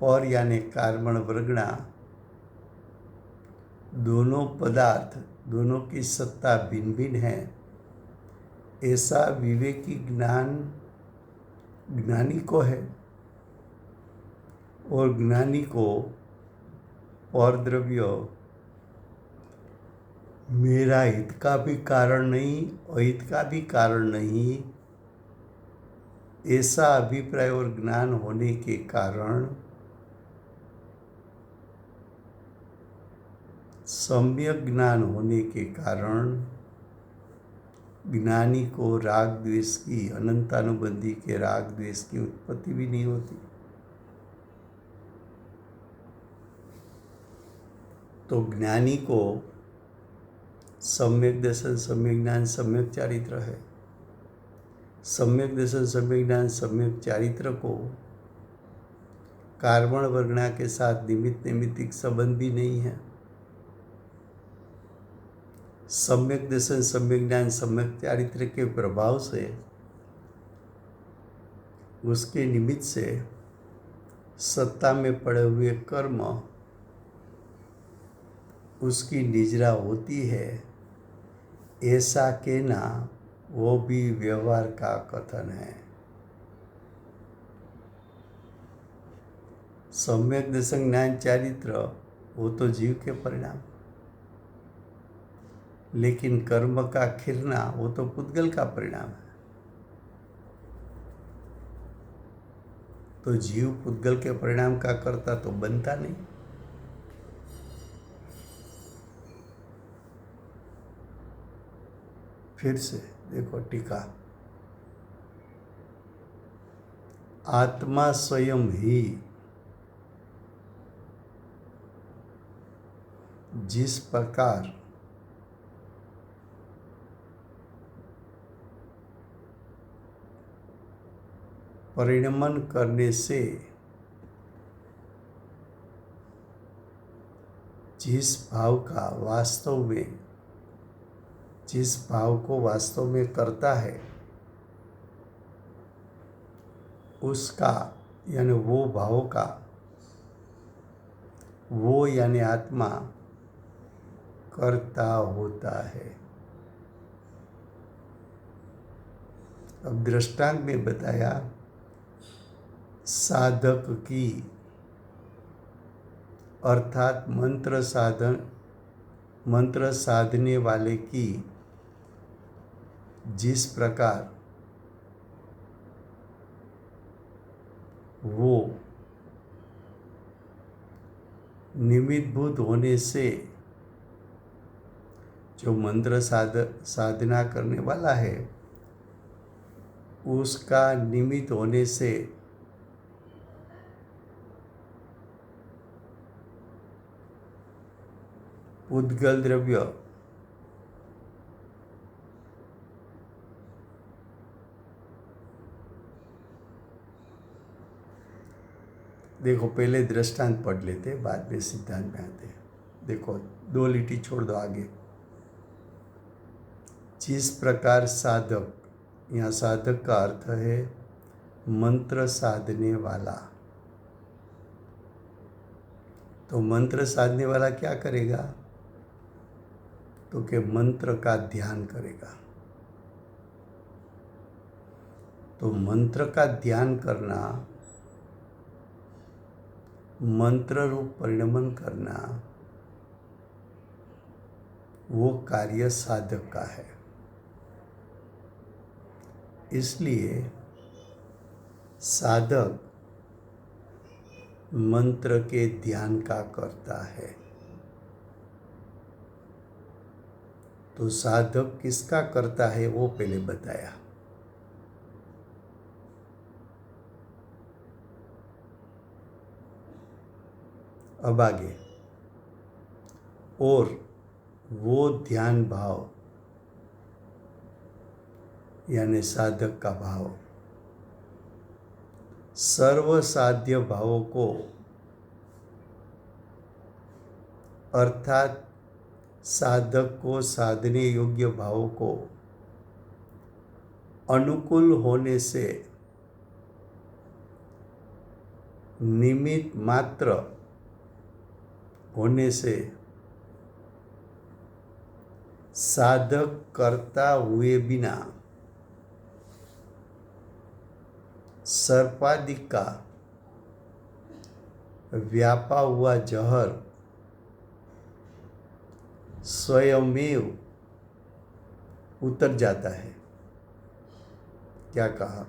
पर यानी कार्बन वर्गणा, दोनों पदार्थ, दोनों की सत्ता भिन्न भिन्न है। ऐसा विवेकी ज्ञान ज्ञानी को है, और ज्ञानी को परद्रव्य मेरा हित का भी कारण नहीं, अहित का भी कारण नहीं, ऐसा अभिप्राय और ज्ञान होने के कारण सम्यक ज्ञान होने के कारण ज्ञानी को राग द्वेष की, अनंतानुबंधी के राग द्वेष की उत्पत्ति भी नहीं होती। तो ज्ञानी को सम्यक दर्शन, सम्यक ज्ञान, सम्यक चारित्र है। सम्यक दर्शन, सम्यक ज्ञान, सम्यक चारित्र को कार्बन वर्गणा के साथ निमित्त नैमित्तिक संबंध भी नहीं है। सम्यक दर्शन, सम्यक ज्ञान, सम्यक चारित्र के प्रभाव से, उसके निमित्त से सत्ता में पड़े हुए कर्म उसकी निजरा होती है, ऐसा कहना वो भी व्यवहार का कथन है। सम्यक दर्शन, ज्ञान, चारित्र वो तो जीव के परिणाम, लेकिन कर्म का खिरना वो तो पुद्गल का परिणाम है। तो जीव पुद्गल के परिणाम का कर्ता तो बनता नहीं। फिर से देखो टीका, आत्मा स्वयं ही जिस प्रकार परिणमन करने से जिस भाव को वास्तव में करता है, उसका यानी वो भाव का, वो यानी आत्मा करता होता है। अब दृष्टांत में बताया, साधक की अर्थात मंत्र साधने वाले की जिस प्रकार वो निमित्तभूत होने से, जो मंत्र साधना करने वाला है, उसका निमित्त होने से पुद्गल द्रव्य देखो, पहले दृष्टांत पढ़ लेते, बाद में सिद्धांत में आते। देखो, 2 लिटी छोड़ दो आगे। जिस प्रकार साधक, यहाँ साधक का अर्थ है मंत्र साधने वाला। तो मंत्र साधने वाला क्या करेगा? तो कि मंत्र का ध्यान करेगा। तो मंत्र का ध्यान करना, मंत्र रूप परिणमन करना, वो कार्य साधक का है। इसलिए साधक मंत्र के ध्यान का करता है। तो साधक किसका करता है वो पहले बताया। अब आगे, और वो ध्यान भाव यानी साधक का भाव सर्व साध्य भावों को अर्थात साधक को साधने योग्य भावों को अनुकूल होने से निमित्त मात्र होने से साधक करता हुए बिना सर्पादिक का व्यापा हुआ जहर स्वयमेव उतर जाता है। क्या कहा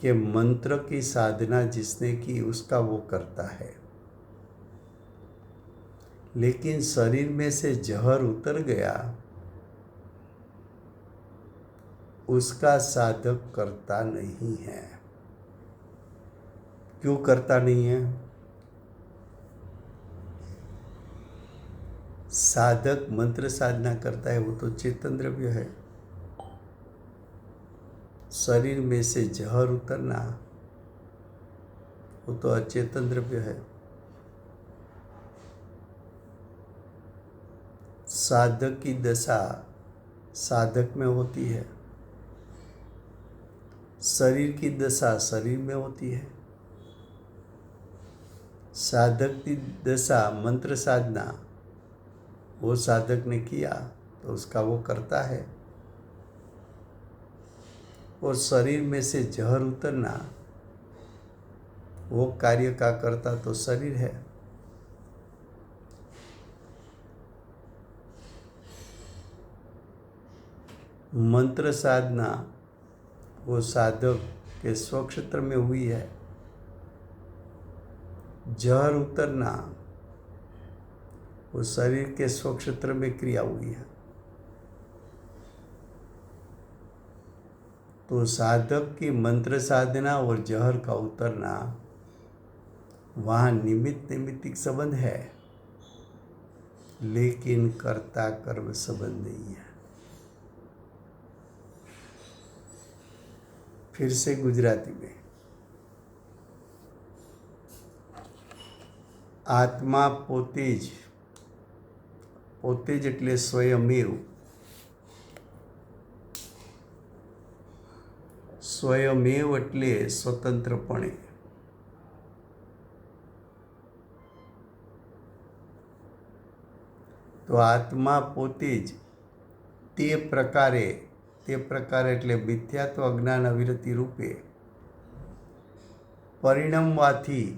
कि मंत्र की साधना जिसने की उसका वो करता है, लेकिन शरीर में से जहर उतर गया उसका साधक करता नहीं है। क्यों करता नहीं है? साधक मंत्र साधना करता है वो तो चेतन द्रव्य है। शरीर में से जहर उतरना वो तो अचेतन द्रव्य है। साधक की दशा साधक में होती है, शरीर की दशा शरीर में होती है। साधक की दशा मंत्र साधना वो साधक ने किया तो उसका वो करता है, और शरीर में से जहर उतरना वो कार्य का करता तो शरीर है। मंत्र साधना वो साधक के स्वक्षेत्र में हुई है। जहर उतरना वो शरीर के स्वक्षेत्र में क्रिया हुई है। तो साधक की मंत्र साधना और जहर का उतरना वहाँ निमित्तिक संबंध है, लेकिन कर्ता कर्म संबंध नहीं है। फिर से गुजराती में, आत्मा પોતે જ એટલે સ્વયમેવ, સ્વયમેવ એટલે સ્વતંત્રપણે, તો આત્મા પોતે જ તે પ્રકારે એટલે મિથ્યાત્વ અજ્ઞાન અવિરતિ રૂપે પરિણમવાથી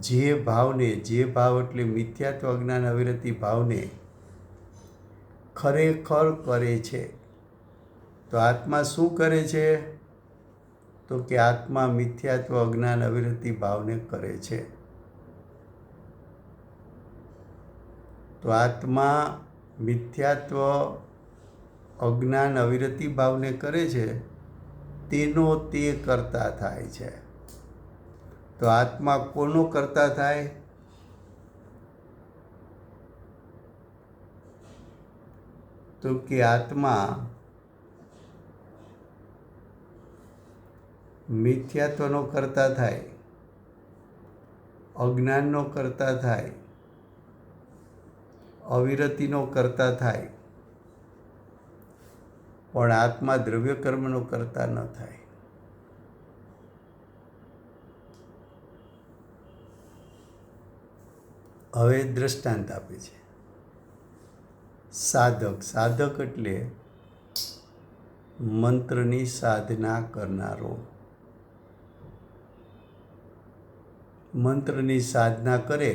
જે ભાવ એટલે મિથ્યાત્વ અજ્ઞાન અવિરતિ ભાવને ખરેખર કરે છે। તો આત્મા શું કરે છે? તો કે આત્મા મિથ્યાત્વ અજ્ઞાન અવિરતિ ભાવને કરે છે। તો આત્મા મિથ્યાત્વ અજ્ઞાન અવિરતિ ભાવને કરે છે, તેનો તે કરતા થાય છે। તો આત્મા કોનો કરતા થાય? તો કે આત્મા મિથ્યાત્વનો કરતા થાય, અજ્ઞાનનો કરતા થાય, અવિરતિનો કરતા થાય, પણ આત્મા દ્રવ્ય કર્મનો કરતા ન થાય। હવે દ્રષ્ટાંત આપે છે। સાધક એટલે મંત્રની સાધના કરનારો। મંત્રની સાધના કરે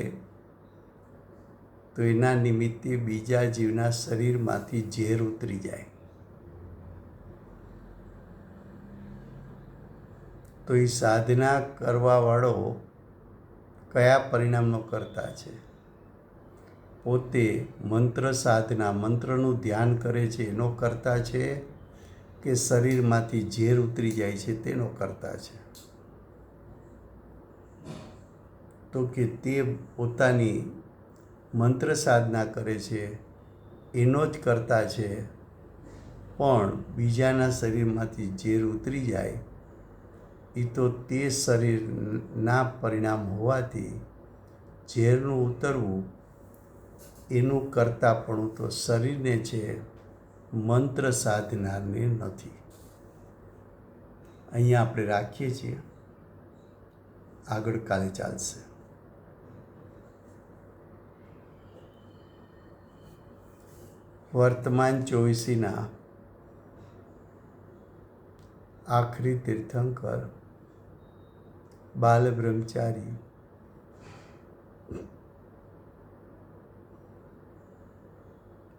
તો એના નિમિત્તે બીજા જીવના શરીરમાંથી ઝેર ઉતરી જાય। તો એ સાધના કરવાવાળો કયા પરિણામનો કરતા છે? પોતે મંત્ર સાધના મંત્રનું ધ્યાન કરે છે એનો કરતા છે, કે શરીરમાંથી ઝેર ઉતરી જાય છે તેનો કરતા છે? તો કે તે પોતાની મંત્ર સાધના કરે છે, એનો જ કરતા છે, પણ બીજાના શરીરમાંથી ઝેર ઉતરી જાય એ તો તે શરીરના પરિણામ હોવાથી ઝેરનું ઉતરવું એનું કરતાપણું તો શરીરને છે, મંત્ર સાધનારને નથી. અહીંયા આપણે રાખીએ છીએ, આગળ કાલે ચાલશે. વર્તમાન ચોવીસીના આખરી તીર્થંકર બાલ બ્રહ્મચારી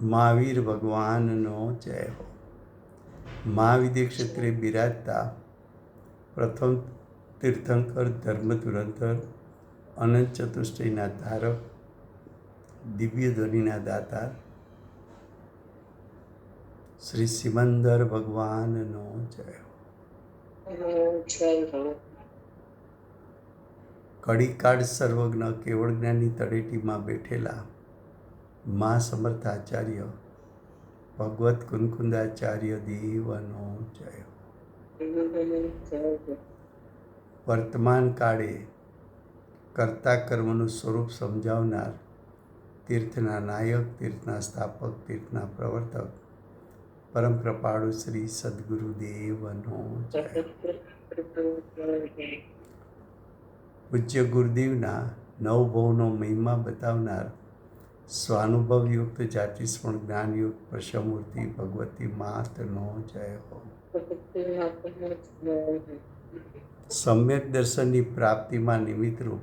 મહાવીર ભગવાનનો જય હો. મહાવિદ્ય ક્ષેત્રે બિરાજતા પ્રથમ તીર્થંકર ધર્મ ધુરંધર અનંત ચતુષ્ટયના ધારક દિવ્ય ધ્વનિના દાતા શ્રી સિમંદર ભગવાનનો જય હો. કડીકાળ સર્વજ્ઞ કેવળ જ્ઞાનની તળેટીમાં બેઠેલા મા સમર્થાચાર્ય ભગવત કુનકુંદાચાર્ય દેવનો જય હો. વર્તમાન કાળે કર્તા કર્મનું સ્વરૂપ સમજાવનાર તીર્થના નાયક, તીર્થના સ્થાપક, તીર્થના પ્રવર્તક પરમ કૃપાળુ શ્રી સદગુરુદેવનો જય હો. પૂજ્ય ગુરુદેવના નવભવનો મહિમા બતાવનાર સ્વાનુભવયુક્ત જાતિસ્મરણ જ્ઞાનયુક્ત પ્રશમૂર્તિ ભગવતી માતનો જય હો. સમ્યક દર્શનની પ્રાપ્તિમાં નિમિત્તરૂપ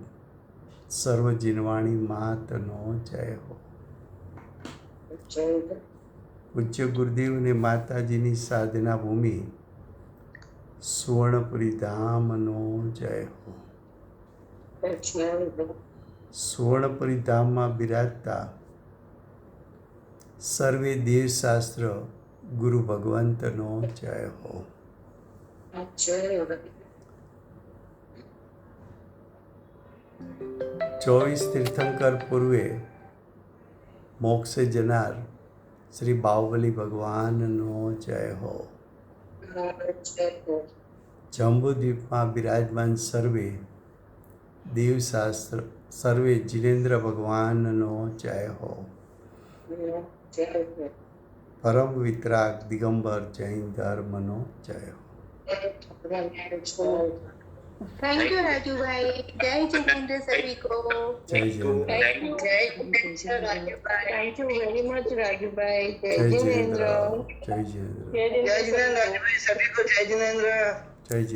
સર્વ જીનવાણી માતનો જય હો. પૂજ્ય ગુરુદેવ અને માતાજીની સાધના ભૂમિ સુવર્ણપુરી ધામનો જય હો. સુવર્ણપુરી ધામમાં બિરાજતા સર્વે દેવશાસ્ત્ર ગુરુ ભગવંતનો જય હો. 24 તીર્થંકર પૂર્વે મોક્ષે જનાર શ્રી બાહુબલી ભગવાનનો જય હો. જંબુદ્વીપમાં બિરાજમાન સર્વે દેવશાસ્ત્ર સર્વે જીનેન્દ્ર ભગવાનનો જય હો. પરમ વિતરાગ દિગંબર જૈન ધર્મનો જય હો. थैंक यू राजू भाई. जय जितेंद्र सभी को. જય જિનેન્દ્ર. थैंक यू राजू भाई. Thank you very much Raju भाई. જય जय જિનેન્દ્ર. जितेंद्र. જય જિનેન્દ્ર. जय जितेंद्र राजू भाई. सभी को जय जितेंद्र. જય